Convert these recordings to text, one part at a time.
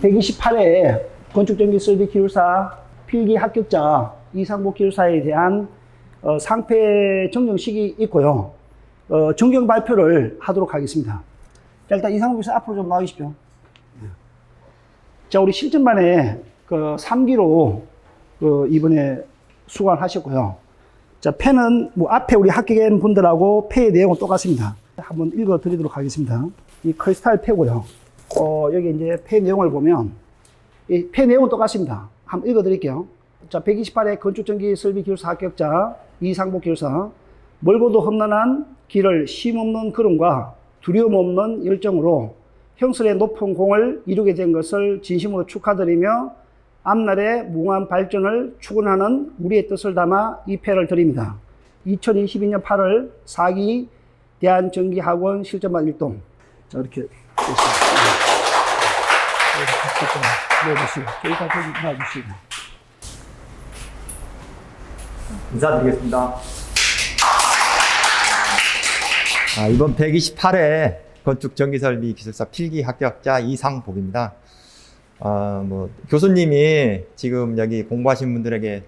128회 건축전기 설비 기술사 필기 합격자 이상복 기술사에 대한 상패 정정식이 있고요. 정경 발표를 하도록 하겠습니다. 자, 일단 이상복 기술사 앞으로 좀 나와주십시오. 자, 우리 실전반에 3기로 이번에 수강하셨고요. 자, 패는 뭐 앞에 우리 합격한 분들하고 패의 내용은 똑같습니다. 한번 읽어 드리도록 하겠습니다. 이 크리스탈 패고요. 여기 이제 패 내용을 보면 이 패 내용은 똑같습니다. 한번 읽어 드릴게요. 자, 128회 건축전기 설비 기술사 합격자 이상복 기술사, 멀고도 험난한 길을 쉼 없는 걸음과 두려움 없는 열정으로 형설의 높은 공을 이루게 된 것을 진심으로 축하드리며 앞날의 무궁한 발전을 축원하는 우리의 뜻을 담아 이 패를 드립니다. 2022년 8월 4기 대한전기학원 실전반 1동. 자, 이렇게 됐습니다. 내주시고, 저기까지 놔주시고. 인사드리겠습니다. 이번 128회 건축전기설비 기술사 필기 합격자 이상복입니다. 교수님이 지금 여기 공부하신 분들에게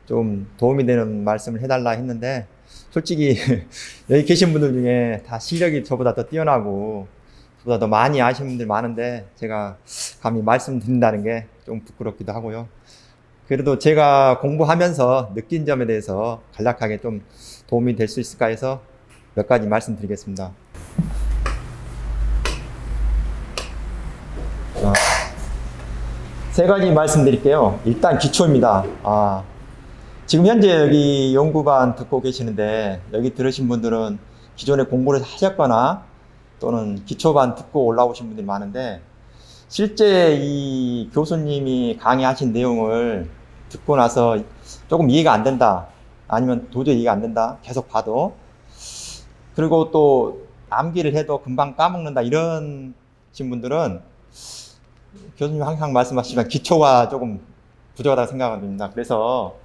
좀 도움이 되는 말씀을 해달라 했는데, 솔직히 여기 계신 분들 중에 다 실력이 저보다 더 뛰어나고 저보다 더 많이 아시는 분들 많은데 제가 감히 말씀드린다는 게 좀 부끄럽기도 하고요. 그래도 제가 공부하면서 느낀 점에 대해서 간략하게 좀 도움이 될 수 있을까 해서 몇 가지 말씀드리겠습니다. 세 가지 말씀드릴게요. 일단 기초입니다. 지금 현재 여기 연구반 듣고 계시는데 여기 들으신 분들은 기존에 공부를 하셨거나 또는 기초반 듣고 올라오신 분들이 많은데, 실제 이 교수님이 강의하신 내용을 듣고 나서 조금 이해가 안 된다, 아니면 도저히 이해가 안 된다, 계속 봐도, 그리고 또 암기를 해도 금방 까먹는다, 이런 분들은 교수님 항상 말씀하시지만 기초가 조금 부족하다고 생각합니다. 그래서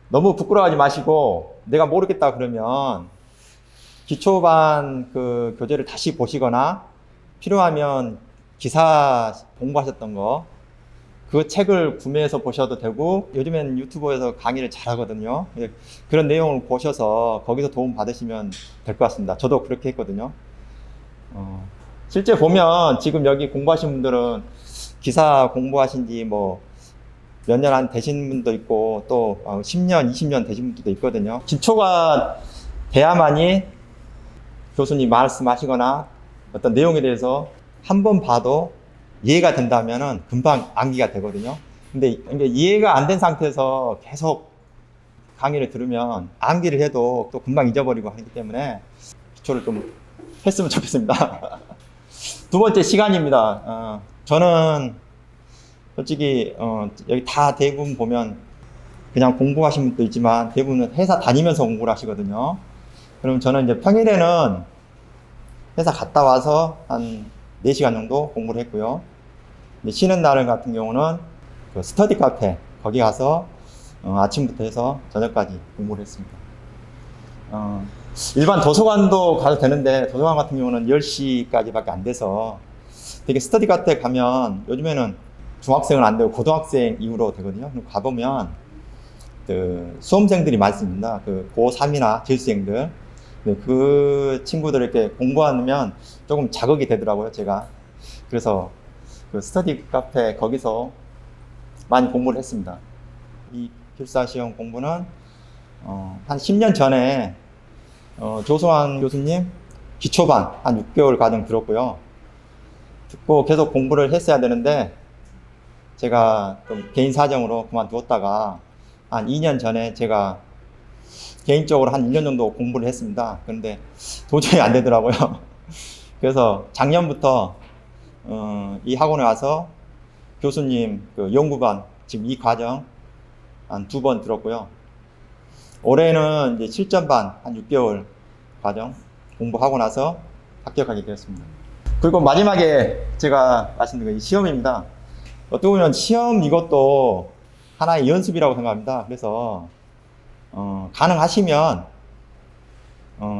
너무 부끄러워하지 마시고, 내가 모르겠다 그러면 기초반 그 교재를 다시 보시거나 필요하면 기사 공부하셨던 거, 그 책을 구매해서 보셔도 되고, 요즘엔 유튜브에서 강의를 잘 하거든요. 그런 내용을 보셔서 거기서 도움 받으시면 될 것 같습니다. 저도 그렇게 했거든요. 실제 보면 지금 여기 공부하신 분들은 기사 공부하신 지 뭐 몇 년 안 되신 분도 있고, 또 10년, 20년 되신 분들도 있거든요. 기초가 돼야만이 교수님 말씀하시거나 어떤 내용에 대해서 한 번 봐도 이해가 된다면은 금방 암기가 되거든요. 근데 이해가 안 된 상태에서 계속 강의를 들으면 암기를 해도 또 금방 잊어버리고 하기 때문에 기초를 좀 했으면 좋겠습니다. 두 번째, 시간입니다. 저는 솔직히 여기 다 대부분 보면 그냥 공부하신 분도 있지만 대부분은 회사 다니면서 공부를 하시거든요. 그럼 저는 이제 평일에는 회사 갔다 와서 한 4시간 정도 공부를 했고요. 쉬는 날 같은 경우는 그 스터디 카페, 거기 가서 아침부터 해서 저녁까지 공부를 했습니다. 일반 도서관도 가도 되는데 도서관 같은 경우는 10시까지밖에 안 돼서, 되게 스터디 카페 가면 요즘에는 중학생은 안 되고 고등학생 이후로 되거든요. 가보면 그 수험생들이 많습니다. 그 고3이나 재수생들. 그 친구들 이렇게 공부하면 조금 자극이 되더라고요, 제가. 그래서 그 스터디 카페 거기서 많이 공부를 했습니다. 이 기술사 시험 공부는 한 10년 전에 조성환 교수님 기초반 한 6개월 과정 들었고요. 듣고 계속 공부를 했어야 되는데 제가 좀 개인 사정으로 그만두었다가 한 2년 전에 제가 개인적으로 한 1년 정도 공부를 했습니다. 그런데 도저히 안 되더라고요. 그래서 작년부터 이 학원에 와서 교수님 그 연구반 지금 이 과정 한 2번 들었고요. 올해는 이제 실전반 한 6개월 과정 공부하고 나서 합격하게 되었습니다. 그리고 마지막에 제가 말씀드린 이 시험입니다. 어떻게 보면 시험 이것도 하나의 연습이라고 생각합니다. 그래서 가능하시면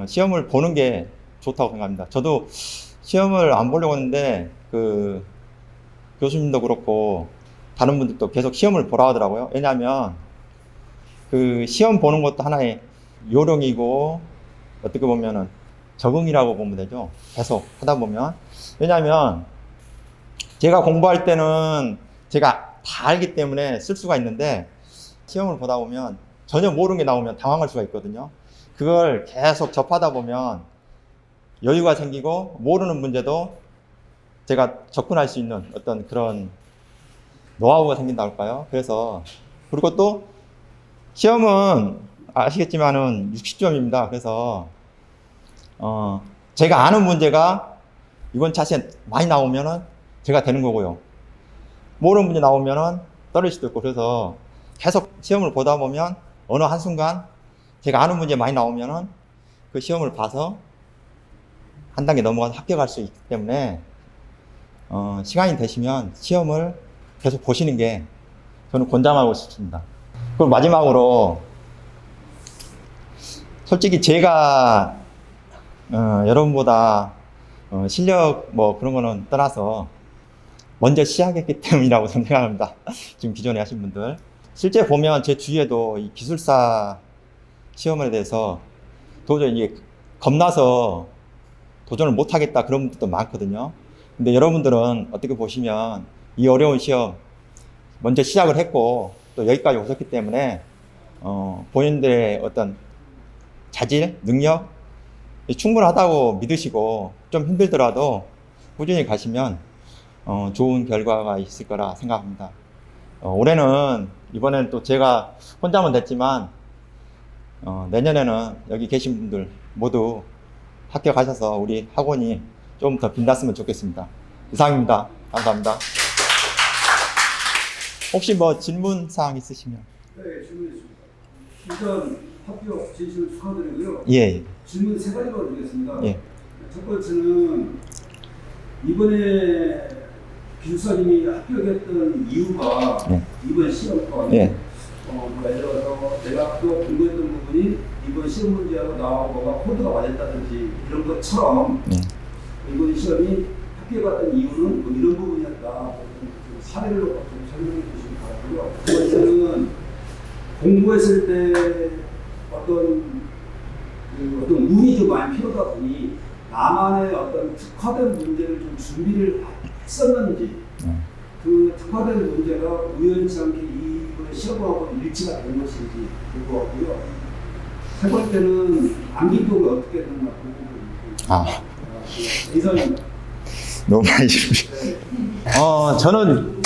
시험을 보는 게 좋다고 생각합니다. 저도 시험을 안 보려고 했는데 그 교수님도 그렇고 다른 분들도 계속 시험을 보라 하더라고요. 왜냐하면 그 시험 보는 것도 하나의 요령이고 어떻게 보면은 적응이라고 보면 되죠. 계속 하다 보면. 왜냐하면 제가 공부할 때는 제가 다 알기 때문에 쓸 수가 있는데 시험을 보다 보면 전혀 모르는 게 나오면 당황할 수가 있거든요. 그걸 계속 접하다 보면 여유가 생기고 모르는 문제도 제가 접근할 수 있는 어떤 그런 노하우가 생긴다 할까요? 그래서 그리고 또 시험은 아시겠지만은 60점입니다. 그래서 제가 아는 문제가 이번 차시에 많이 나오면은 제가 되는 거고요. 모르는 문제 나오면은 떨어질 수도 있고 그래서 계속 시험을 보다 보면 어느 한순간 제가 아는 문제 많이 나오면은 그 시험을 봐서 한 단계 넘어가서 합격할 수 있기 때문에 시간이 되시면 시험을 계속 보시는 게 저는 권장하고 싶습니다. 그리고 마지막으로 솔직히 제가 여러분보다 실력 뭐 그런 거는 떠나서 먼저 시작했기 때문이라고 저는 생각합니다. 지금 기존에 하신 분들 실제 보면 제 주위에도 이 기술사 시험에 대해서 도저히 이게 겁나서 도전을 못 하겠다 그런 분들도 많거든요. 근데 여러분들은 어떻게 보시면 이 어려운 시험 먼저 시작을 했고 또 여기까지 오셨기 때문에 본인들의 어떤 자질, 능력 충분하다고 믿으시고 좀 힘들더라도 꾸준히 가시면 좋은 결과가 있을 거라 생각합니다. 올해는 이번에는 또 제가 혼자만 됐지만 내년에는 여기 계신 분들 모두 합격하셔서 우리 학원이 좀 더 빛났으면 좋겠습니다. 이상입니다. 감사합니다. 혹시 뭐 질문 사항 있으시면? 네, 질문 있습니다. 일단 합격 진심을 축하드리고요. 예. 질문 세 가지로 드리겠습니다. 예. 첫 번째는 이번에 기술사님이 합격했던 이유가 예. 이번 시험과 예. 예를 들어서 내가 또 공부했던 부분이 이번 시험 문제하고 나하고가 코드가 맞았다든지 이런 것처럼 예. 이번 시험이 합격했던 이유는 뭐 이런 부분이었다. 그 사례를 좀 설명해 주시기 바라고요. 두 번째는 공부했을 때 어떤 운이 좀 많이 필요하다 보니 나만의 어떤 특화된 문제를 좀 준비를 했었는지 그 특화된 문제가 우연치 않게 이번에 시험하고 일치가 된 것인지 궁금하고요. 세 번째는 암기법이 어떻게 되는가 궁금합니다. 이상입니다. 너무 많이 질문이. 저는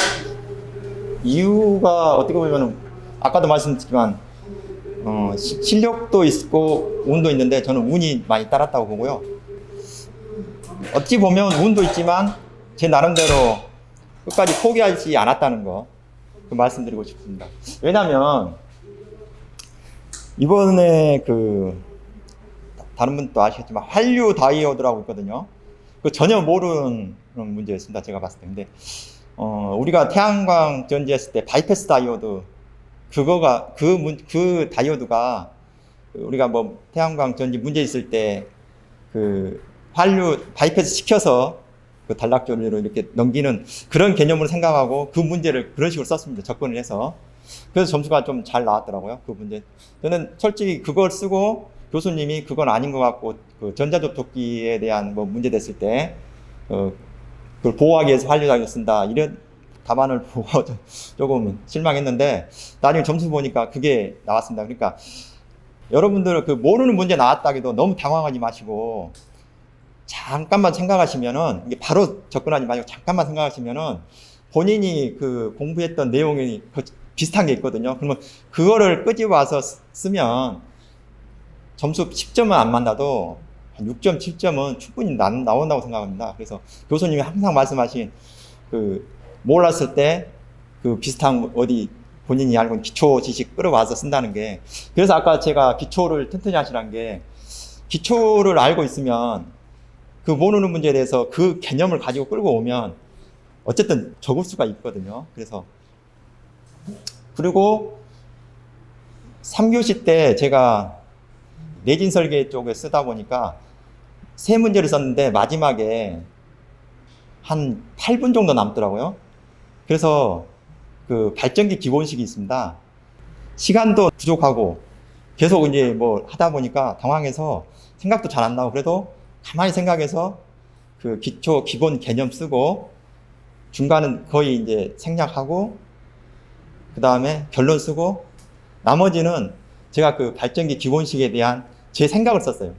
이유가 어떻게 보면 아까도 말씀드렸지만 실력도 있고 운도 있는데 저는 운이 많이 따랐다고 보고요. 어찌 보면 운도 있지만 제 나름대로 끝까지 포기하지 않았다는 거 그 말씀드리고 싶습니다. 왜냐하면 이번에 그 다른 분도 아시겠지만 한류 다이오드라고 있거든요. 그 전혀 모르는 문제였습니다. 제가 봤을 때. 근데 우리가 태양광 전지했을 때 바이패스 다이오드 그거가 그 다이오드가 우리가 뭐 태양광 전지 문제 있을 때 그 한류 바이패스 시켜서 그 단락조리로 이렇게 넘기는 그런 개념으로 생각하고 그 문제를 그런 식으로 썼습니다. 접근을 해서. 그래서 점수가 좀 잘 나왔더라고요. 그 문제. 저는 솔직히 그걸 쓰고 교수님이 그건 아닌 것 같고 그 전자접촉기에 대한 뭐 문제 됐을 때 그걸 보호하기 위해서 한류다이오드 쓴다 이런 답안을 보고 조금 실망했는데 나중에 점수 보니까 그게 나왔습니다. 그러니까 여러분들 그 모르는 문제 나왔다기도 너무 당황하지 마시고 잠깐만 생각하시면은 이게 바로 접근하지 마시고 잠깐만 생각하시면은 본인이 그 공부했던 내용이 비슷한 게 있거든요. 그러면 그거를 끄집어 와서 쓰면 점수 10점은 안 만나도 한 6점, 7점은 충분히 나온다고 생각합니다. 그래서 교수님이 항상 말씀하신 그 몰랐을 때 그 비슷한 어디 본인이 알고 있는 기초 지식 끌어와서 쓴다는 게 그래서 아까 제가 기초를 튼튼히 하시라는 게 기초를 알고 있으면 그 모르는 문제에 대해서 그 개념을 가지고 끌고 오면 어쨌든 적을 수가 있거든요. 그래서 그리고 3교시 때 제가 내진 설계 쪽에 쓰다 보니까 세 문제를 썼는데 마지막에 한 8분 정도 남더라고요. 그래서 그 발전기 기본식이 있습니다. 시간도 부족하고 계속 이제 뭐 하다 보니까 당황해서 생각도 잘 안 나고 그래도 가만히 생각해서 그 기초 기본 개념 쓰고 중간은 거의 이제 생략하고 그 다음에 결론 쓰고 나머지는 제가 그 발전기 기본식에 대한 제 생각을 썼어요.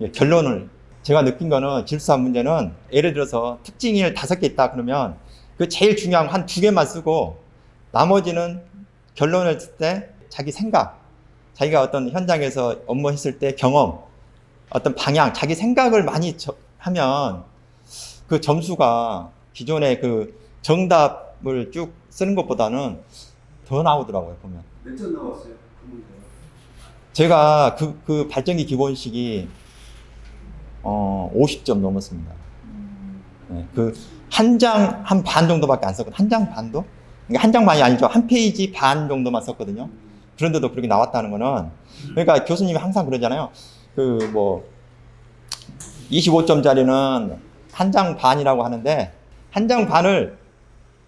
예, 결론을 제가 느낀 거는 질수학 문제는 예를 들어서 특징이 5개 있다 그러면 그 제일 중요한 한 2개만 쓰고 나머지는 결론을 쓸 때 자기 생각, 자기가 어떤 현장에서 업무했을 때 경험, 어떤 방향, 자기 생각을 많이 하면 그 점수가 기존의 그 정답을 쭉 쓰는 것보다는 더 나오더라고요, 보면. 몇 점 나왔어요? 그 문제. 제가 그 발전기 기본식이 50점 넘었습니다. 네, 그 한 장 한 반 정도밖에 안 썼거든요. 한 장 반도? 그러니까 한 장 반이 아니죠. 한 페이지 반 정도만 썼거든요. 그런데도 그렇게 나왔다는 거는 그러니까 교수님이 항상 그러잖아요. 그 뭐 25점짜리는 한 장 반이라고 하는데 한 장 반을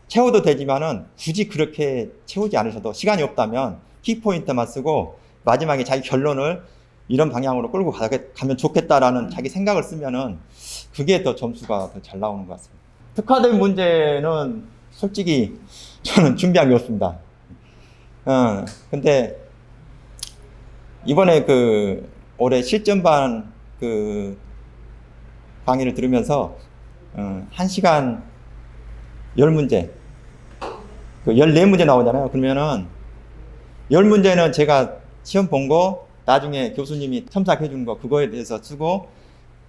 채워도 되지만은 굳이 그렇게 채우지 않으셔도 시간이 없다면 키포인트만 쓰고 마지막에 자기 결론을 이런 방향으로 끌고 가면 좋겠다라는 자기 생각을 쓰면은 그게 더 점수가 더 잘 나오는 것 같습니다. 특화된 문제는 솔직히 저는 준비한 게 없습니다. 근데 이번에 그 올해 실전반 그 강의를 들으면서 1시간 10문제, 그 14문제 나오잖아요. 그러면은 10문제는 제가 시험 본 거 나중에 교수님이 첨삭해 준 거 그거에 대해서 쓰고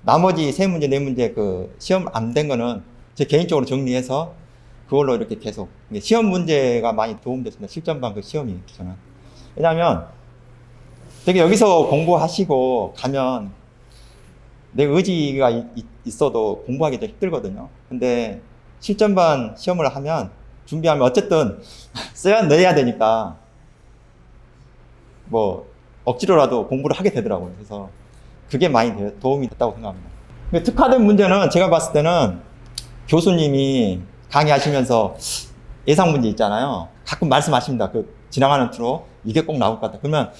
나머지 3문제, 4문제 그 시험 안 된 거는 제 개인적으로 정리해서 그걸로 이렇게 계속 시험 문제가 많이 도움됐습니다. 실전반 그 시험이 저는. 왜냐하면 되게 여기서 공부하시고 가면 내 의지가 있어도 공부하기 좀 힘들거든요. 근데 실전반 시험을 하면 준비하면 어쨌든 내야 되니까 뭐 억지로라도 공부를 하게 되더라고요. 그래서 그게 많이 도움이 됐다고 생각합니다. 특화된 문제는 제가 봤을 때는 교수님이 강의하시면서 예상 문제 있잖아요. 가끔 말씀하십니다. 그 지나가는 투로 이게 꼭 나올 것 같다. 그러면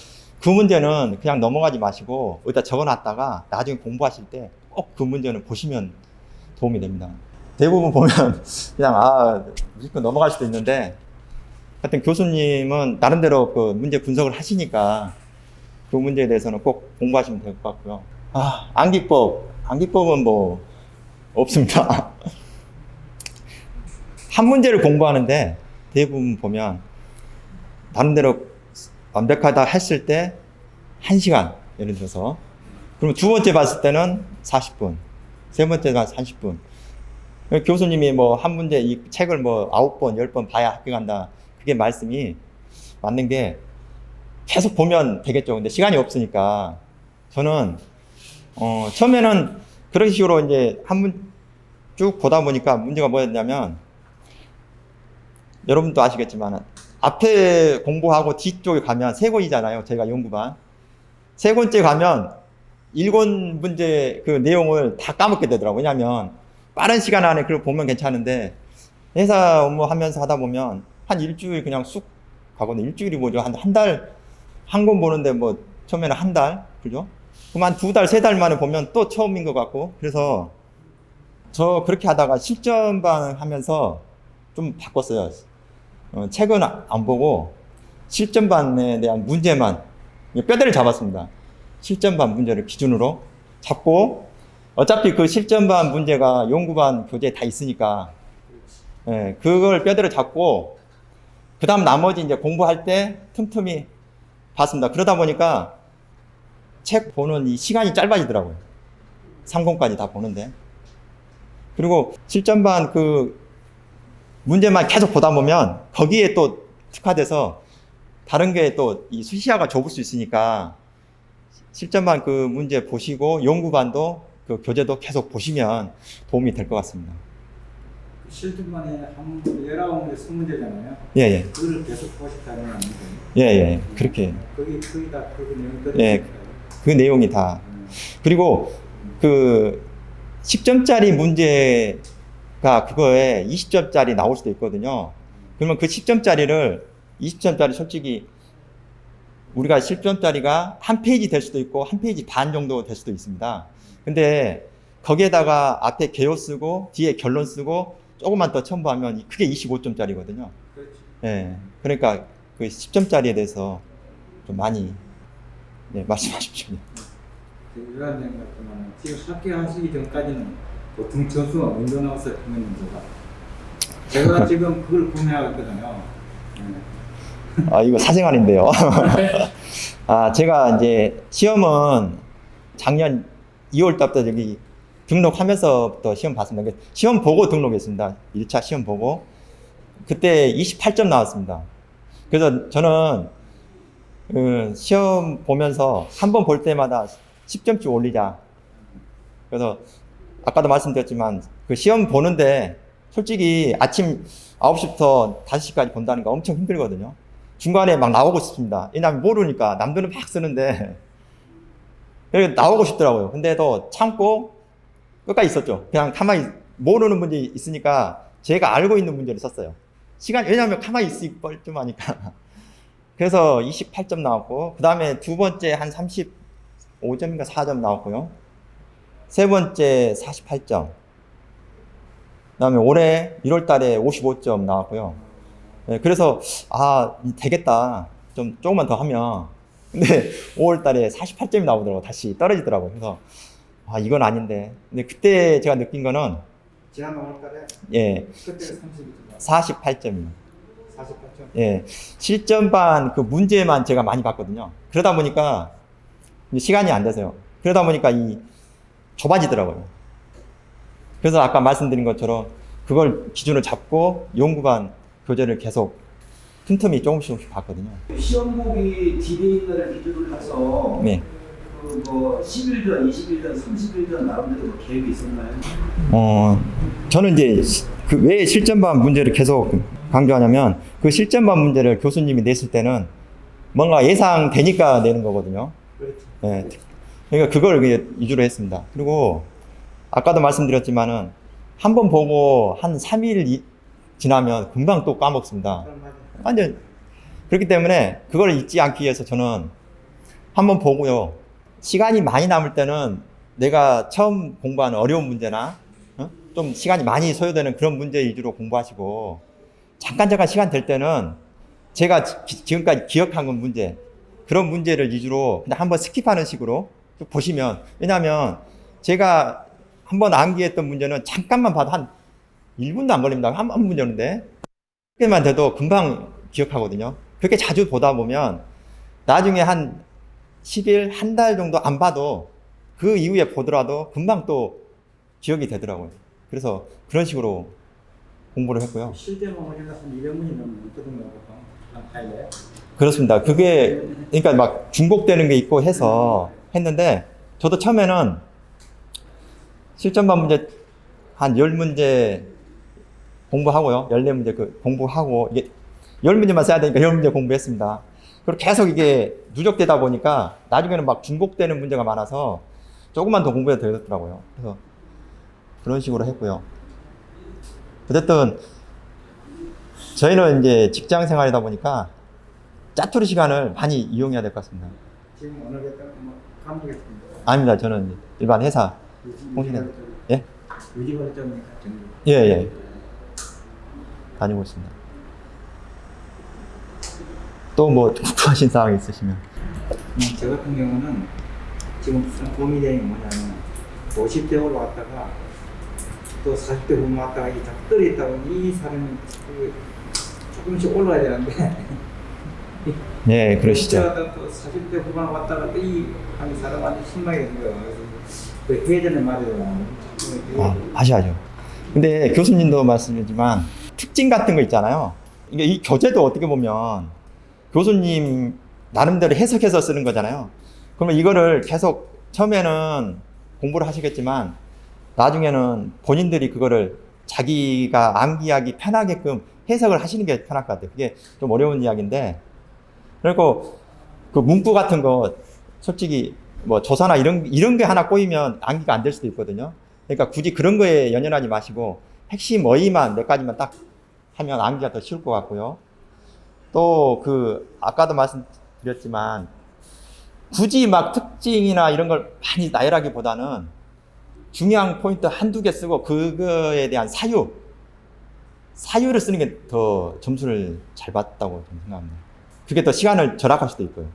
그 문제는 그냥 넘어가지 마시고 여기다 적어놨다가 나중에 공부하실 때 꼭 그 문제는 보시면 도움이 됩니다. 대부분 보면 그냥 무조건 넘어갈 수도 있는데 하여튼 교수님은 나름대로 그 문제 분석을 하시니까 그 문제에 대해서는 꼭 공부하시면 될 것 같고요. 암기법은 뭐 없습니다. 한 문제를 공부하는데 대부분 보면 나름대로 완벽하다 했을 때 1시간 예를 들어서 그럼 두 번째 봤을 때는 40분, 세 번째 봤을 때 30분. 교수님이 뭐 한 문제 이 책을 뭐 9번, 10번 봐야 합격한다. 그게 말씀이 맞는 게 계속 보면 되겠죠. 근데 시간이 없으니까 저는 처음에는 그런 식으로 이제 한 문 쭉 보다 보니까 문제가 뭐였냐면 여러분도 아시겠지만 앞에 공부하고 뒤쪽에 가면 세 권이잖아요. 제가 연구반. 세 권째 가면 1권 문제 그 내용을 다 까먹게 되더라고요. 왜냐면 빠른 시간 안에 그걸 보면 괜찮은데 회사 업무 하면서 하다 보면 한 일주일 그냥 쑥 가거든요. 일주일이 뭐죠? 한 달, 한 권 보는데 뭐 처음에는 한 달, 그죠? 그럼 한 2달, 3달 만에 보면 또 처음인 것 같고 그래서 저 그렇게 하다가 실전반 하면서 좀 바꿨어요. 책은 안 보고 실전반에 대한 문제만 뼈대를 잡았습니다. 실전반 문제를 기준으로 잡고 어차피 그 실전반 문제가 연구반 교재에 다 있으니까 그걸 뼈대를 잡고 그 다음 나머지 이제 공부할 때 틈틈이 봤습니다. 그러다 보니까 책 보는 이 시간이 짧아지더라고요. 3권까지 다 보는데. 그리고 실전반 그 문제만 계속 보다 보면 거기에 또 특화돼서 다른 게 또 이 시야가 좁을 수 있으니까 실전반 그 문제 보시고 연구반도 그 교재도 계속 보시면 도움이 될 것 같습니다. 실전반에 한 19문제 20문제잖아요. 예. 그걸 계속 보셨다는 거 아니세요? 예. 그렇게. 거의 다 그 내용 예. 그 내용이 다. 그리고 그 10점짜리 문제 그거에 20점짜리 나올 수도 있거든요. 그러면 그 10점짜리를 20점짜리 솔직히 우리가 10점짜리가 한 페이지 될 수도 있고 한 페이지 반 정도 될 수도 있습니다. 근데 거기에다가 앞에 개요 쓰고 뒤에 결론 쓰고 조금만 더 첨부하면 그게 25점짜리거든요. 그렇지. 예. 그러니까 그 10점짜리에 대해서 좀 많이 네, 말씀하십시오. 유한된 같지만 지금 합격하시기 전까지는 보통 점수가 먼저 나와서 했는데가 제가 지금 그걸 구매하거든요. 아, 이거 사생활인데요. 아, 제가 이제 시험은 작년 2월 달부터 여기 등록하면서부터 시험 봤습니다. 시험 보고 등록했습니다. 1차 시험 보고. 그때 28점 나왔습니다. 그래서 저는 시험 보면서 한 번 볼 때마다 10점씩 올리자. 그래서 아까도 말씀드렸지만 그 시험 보는데 솔직히 아침 9시부터 5시까지 본다는 거 엄청 힘들거든요. 중간에 막 나오고 싶습니다. 왜냐면 모르니까 남들은 막 쓰는데 나오고 싶더라고요. 근데도 참고 끝까지 있었죠. 그냥 가만히 모르는 문제 있으니까 제가 알고 있는 문제를 썼어요. 왜냐면 가만히 있을 뻘쭘 하니까. 그래서 28점 나왔고, 그 다음에 두 번째 한 35점인가 4점 나왔고요. 세 번째 48점. 그 다음에 올해 1월 달에 55점 나왔고요. 네, 그래서, 되겠다. 조금만 더 하면. 근데 5월 달에 48점이 나오더라고요. 다시 떨어지더라고요. 그래서, 이건 아닌데. 근데 그때 제가 느낀 거는, 지난 5월달에 예, 그때가 32점. 48점이요. 48점. 예, 실전반 그 문제만 제가 많이 봤거든요. 그러다 보니까 시간이 안 돼서요. 그러다 보니까 좁아지더라고요. 그래서 아까 말씀드린 것처럼 그걸 기준으로 잡고 연구반 교재를 계속 틈틈이 조금씩 봤거든요. 시험복이 디데이 날을 기준으로 해서 네. 10일 전, 20일 전, 30일 전 나름대로 계획이 있었나요? 저는 이제 왜 실전반 문제를 계속 강조하냐면 그 실전반 문제를 교수님이 냈을 때는 뭔가 예상되니까 내는 거거든요. 그렇죠. 네. 그러니까 그걸 위주로 했습니다. 그리고 아까도 말씀드렸지만은 한 번 보고 한 3일 지나면 금방 또 까먹습니다. 완전 그렇기 때문에 그걸 잊지 않기 위해서 저는 한 번 보고요. 시간이 많이 남을 때는 내가 처음 공부하는 어려운 문제나 좀 시간이 많이 소요되는 그런 문제 위주로 공부하시고 잠깐 시간 될 때는 제가 지금까지 기억한 건 문제 그런 문제를 위주로 그냥 한번 스킵하는 식으로 좀 보시면 왜냐하면 제가 한번 암기했던 문제는 잠깐만 봐도 한 1분도 안 걸립니다. 한 문제인데 그렇게만 돼도 금방 기억하거든요. 그렇게 자주 보다 보면 나중에 한 10일, 한 달 정도 안 봐도 그 이후에 보더라도 금방 또 기억이 되더라고요. 그래서 그런 식으로 공부를 했고요. 실제만 보니까 한 200문이 넘는 거거든요. 한 파일에. 그렇습니다. 그게 그러니까 막 중복되는 게 있고 해서 했는데 저도 처음에는 실전반 문제 한 10문제 공부하고요. 14문제 공부하고 이게 10문제만 써야 되니까 10문제 공부했습니다. 그리고 계속 이게 누적되다 보니까 나중에는 막 중복되는 문제가 많아서 조금만 더 공부해도 되겠더라고요. 그래서 그런 식으로 했고요. 어쨌든 저희는 이제 직장 생활이다 보니까 짜투리 시간을 많이 이용해야 될 것 같습니다. 지금 오늘 감독했습니다. 아닙니다. 저는 일반 회사 홍신에 예? 유지관리점이니까 정도. 예. 다니고 있습니다. 또 뭐 궁금하신 사항 있으시면 저 같은 경우는 지금 무슨 고민이 뭐냐면 50대 올라왔다가 또 40대 올라왔다가 이 작들이 있다 보니 이 사람이 조금씩 올라야 되는데 예, 그러시죠. 또 40대 후반 왔다가 또 이 사람한테 신나게 된 거예요. 그래서 그 해전에 말이잖아요. 하셔야죠. 근데 교수님도 말씀이지만 특징 같은 거 있잖아요. 이게 이 교재도 어떻게 보면 교수님 나름대로 해석해서 쓰는 거잖아요. 그러면 이거를 계속 처음에는 공부를 하시겠지만 나중에는 본인들이 그거를 자기가 암기하기 편하게끔 해석을 하시는 게 편할 것 같아요. 그게 좀 어려운 이야기인데 그리고 그 문구 같은 거 솔직히 뭐 조사나 이런 게 하나 꼬이면 암기가 안 될 수도 있거든요. 그러니까 굳이 그런 거에 연연하지 마시고 핵심 어휘만 몇 가지만 딱 하면 암기가 더 쉬울 것 같고요. 또 아까도 말씀드렸지만 굳이 막 특징이나 이런 걸 많이 나열하기보다는 중요한 포인트 한두 개 쓰고 그거에 대한 사유를 쓰는 게 더 점수를 잘 받다고 저는 생각합니다. 그게 더 시간을 절약할 수도 있고요.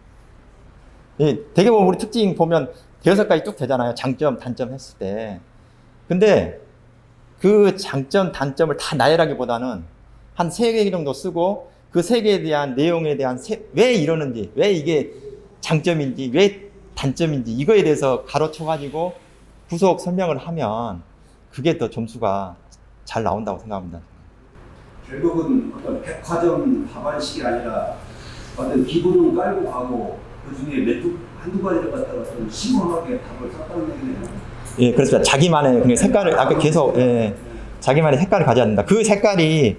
되게 보면 우리 특징 보면 대여섯 가지 쭉 되잖아요. 장점, 단점 했을 때. 근데 그 장점, 단점을 다 나열하기보다는 한 3개 정도 쓰고 그 3개에 대한 내용에 대한 왜 이러는지, 왜 이게 장점인지, 왜 단점인지 이거에 대해서 가로쳐가지고 부속 설명을 하면 그게 더 점수가 잘 나온다고 생각합니다. 결국은 어떤 백화점 답안식이 아니라 어떤 기본은 깔고 가고 그 중에 한두 가지를 갖다가 좀 심오하게 답을 썼다는 얘기네요. 예, 그렇습니다. 자기만의 그냥 색깔을, 아까 계속, 자기만의 색깔을 가져야 된다. 그 색깔이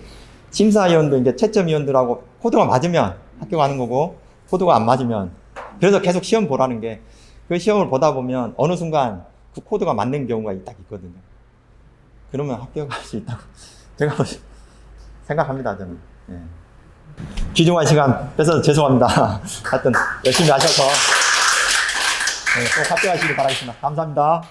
심사위원도 이제 채점위원들하고 코드가 맞으면 학교 가는 거고, 코드가 안 맞으면. 그래서 계속 시험 보라는 게, 그 시험을 보다 보면 어느 순간 그 코드가 맞는 경우가 딱 있거든요. 그러면 학교 갈 수 있다고 제가 생각합니다, 저는. 예. 귀중한 시간 뺏어서 죄송합니다. 하여튼 열심히 하셔서 꼭 합격하시길 바라겠습니다. 감사합니다.